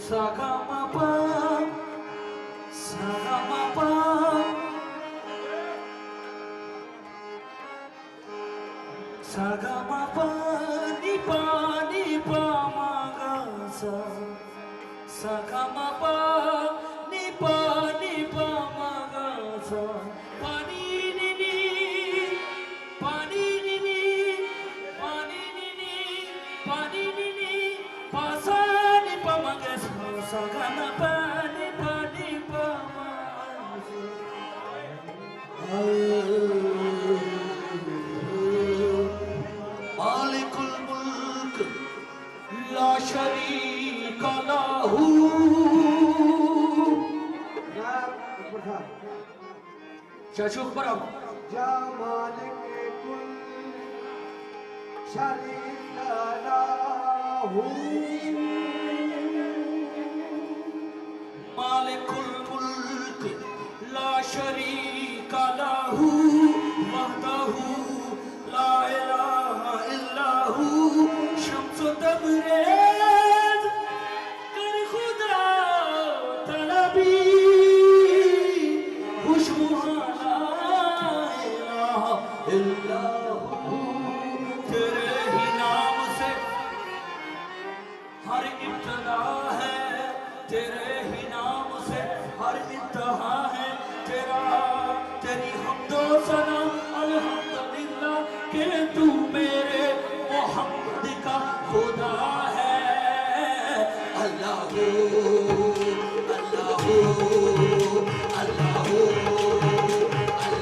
Sagamapa, Sagamapa, Sagamapa, Nipa, Nipa, Magasa, Sagamapa, Nipa, Nipa, Magasa, Paninini, Paninini, Paninini, Paninini, Pasa, Nipa, Magasa, Sagamapa, Nipa, Nipa, Magasa. मालिकुल मुल्क ला शरीक लहू शाशुक परम या मालिकुल शरीक लहू मालिकुल मुल्क ला शरीक लहू वहदहू ला इलाहा इल्लहू शम्सु तबरेज कर खुदा तलबी खुशबुहा ला इलाहा इल्लहू तेरे ही नाम से हर इब्तदा है तेरे ही नाम से हर इंतहा है तेरा तेरी हमदो सना अल्हम्दुलिल्लाह कि तू मेरे मोहम्मद का खुदा है अल्लाह हो अल्लाह हो अल्लाह हो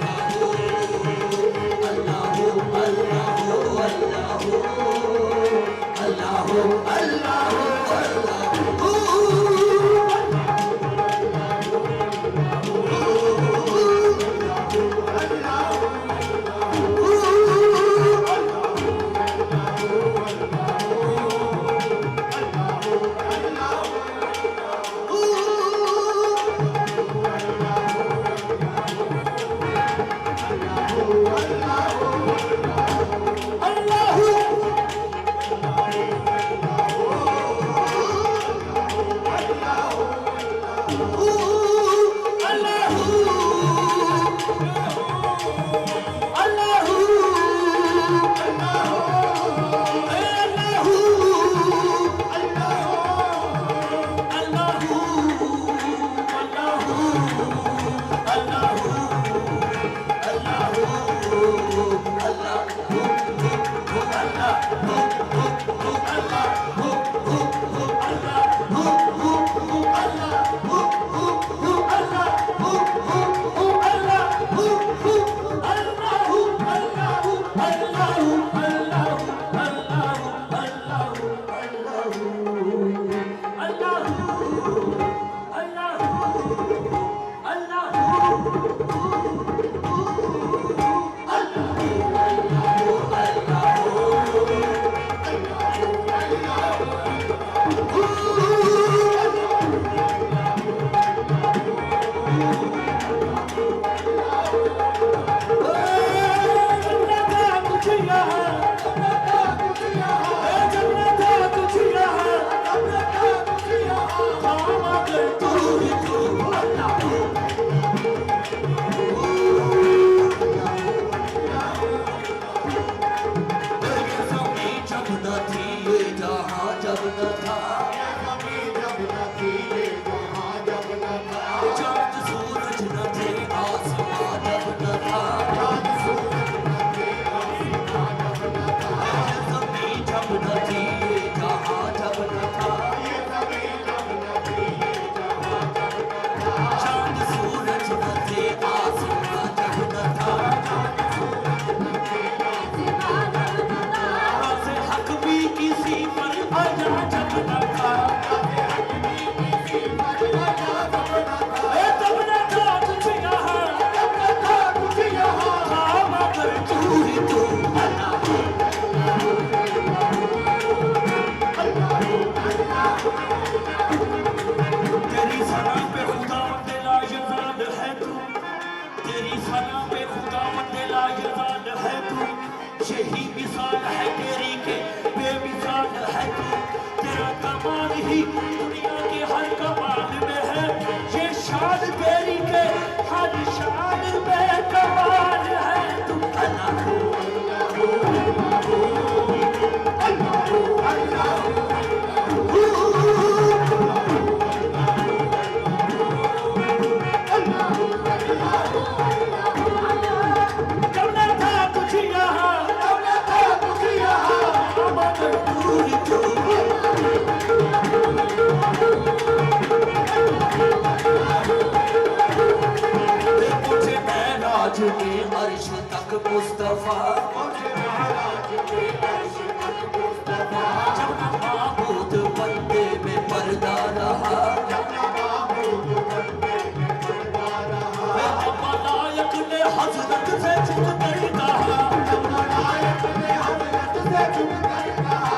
अल्लाह हो अल्लाह हो अल्लाह हो अल्लाह हो अल्लाह हो यही मिसाल है तेरी के बेमिसाल है तू तेरा कमाल मुस्तफा। जब ना माबूद बंदे में पर्दा रहा, मलायक ने हजरत से झुक कर कहा, मलायक ने हजरत से झुक कर कहा,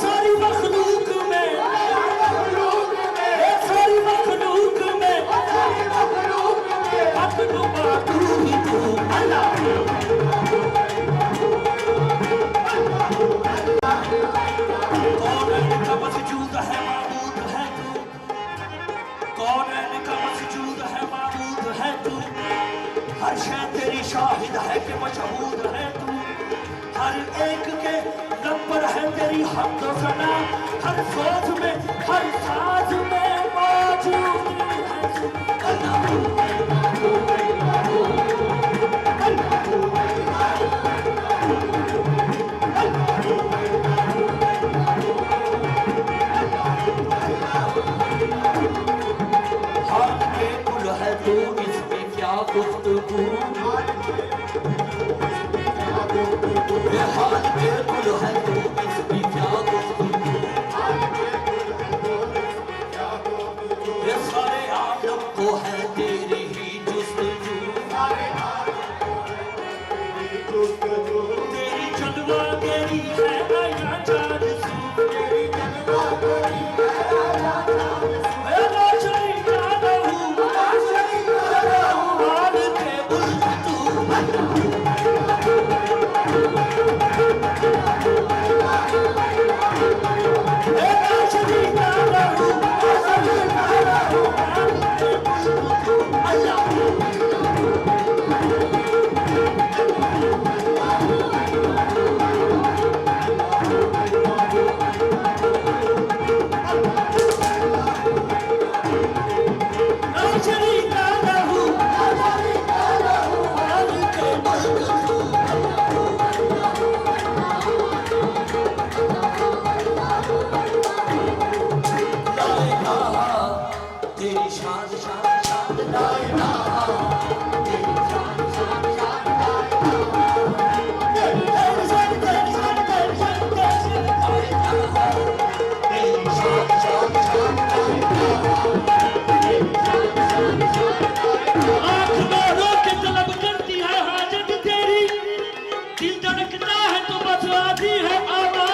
सारी मखलूक में, सारी मखलूक में मखलूका तू ही तू अल्लाह। कौन इनका मौजूद है माबूद है तू, कौन इनका मौजूद है माबूद है तू, हर शय तेरी शाहिद है कि मशहूद है तू, हर एक के लब पर है तेरी हम्द व सना, हर सोच में हर साज में मौजूद है तू अल्लाह। हाल के कुल है तू, इसमें क्या गुफ्तगू, ये हाल के कुल है तू, इसमें क्या गुफ्तगू, ये सारे आलम को है तेरी ही जुस्तजू, तेरी जलवागरी है आया जान सू, तेरी जलवागरी है आया जान सू, ला शरीका लहू, ला शरीका लहू, हाल के कुल है तू तेरी शान शान शान ला इलाहा, तेरी शान शान शान ला इलाहा, तेरी शान तेरी शान तेरी शान तेरी शान ला इलाहा, तेरी शान शान शान ला इलाहा, तेरी शान शान शान ला इलाहा। आँख में रो के तलब करती है हाजत तेरी, दिल धड़कता है तो बस आती है आवाज़।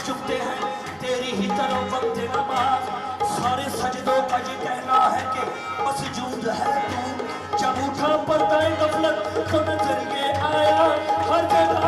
चुकते हैं तेरी ही तरफ वक्त नमाज, सारे सजदों का ये कहना है कि मसजूद है तू। जब उठा पर्दा गफलत तो नजर ये आया हर जगह